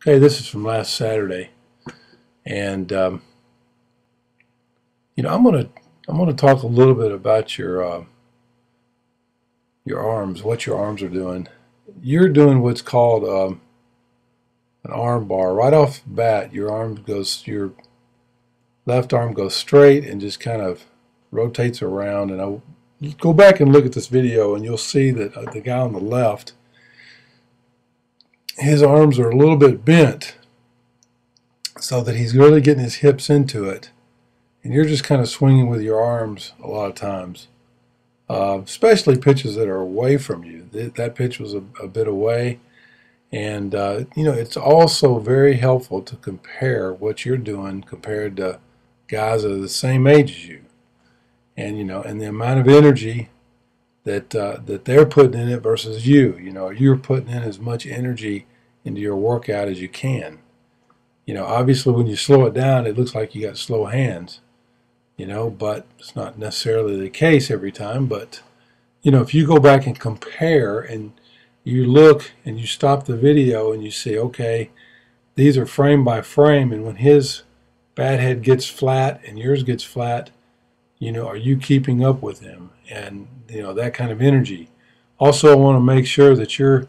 Okay, this is from last Saturday, and I'm gonna talk a little bit about your arms, what your arms are doing. You're doing what's called an arm bar. Right off the bat, your left arm goes straight and just kind of rotates around. And I'll go back and look at this video, and you'll see that the guy on the left, his arms are a little bit bent, so that he's really getting his hips into it, and you're just kind of swinging with your arms a lot of times, especially pitches that are away from you. That pitch was a bit away, and it's also very helpful to compare what you're doing compared to guys that are the same age as you, and the amount of energy that they're putting in it versus you. You're putting in as much energy into your workout as you can. Obviously when you slow it down, it looks like you got slow hands, but it's not necessarily the case every time. But, if you go back and compare and you look and you stop the video and you see, okay, these are frame by frame, and when his bat head gets flat and yours gets flat, are you keeping up with him? And, that kind of energy. Also, I want to make sure that you're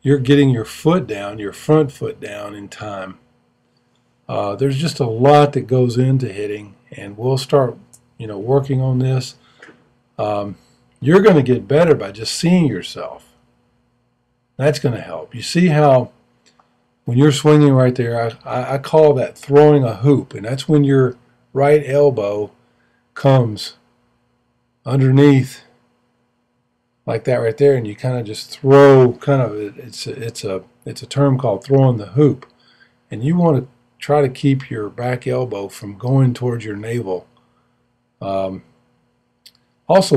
getting your foot down, your front foot down in time. There's just a lot that goes into hitting, and we'll start, working on this. You're going to get better by just seeing yourself. That's going to help. You see how when you're swinging right there, I call that throwing a hoop, and that's when your right elbow comes underneath like that right there, and you kind of just throw. It's a term called throwing the hoop, and you want to try to keep your back elbow from going towards your navel. Also,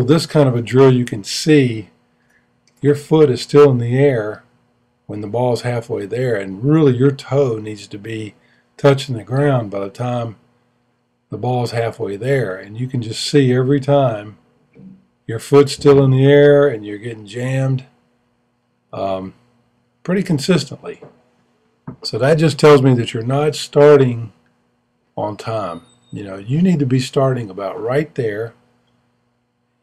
this kind of a drill, you can see your foot is still in the air when the ball is halfway there, and really your toe needs to be touching the ground by the time the ball is halfway there. And you can just see every time your foot's still in the air and you're getting jammed pretty consistently. So that just tells me that you're not starting on time. You need to be starting about right there,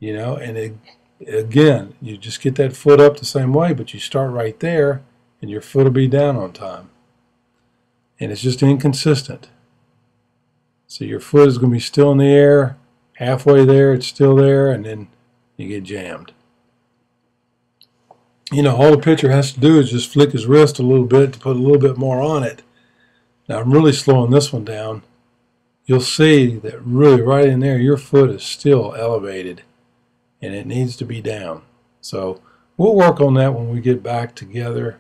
and again, you just get that foot up the same way, but you start right there and your foot will be down on time. And it's just inconsistent. So your foot is going to be still in the air, halfway there, it's still there, and then you get jammed. All the pitcher has to do is just flick his wrist a little bit to put a little bit more on it. Now I'm really slowing this one down. You'll see that really right in there, your foot is still elevated, and it needs to be down. So we'll work on that when we get back together,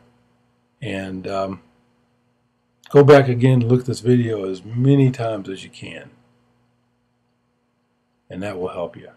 and go back again and look at this video as many times as you can, and that will help you.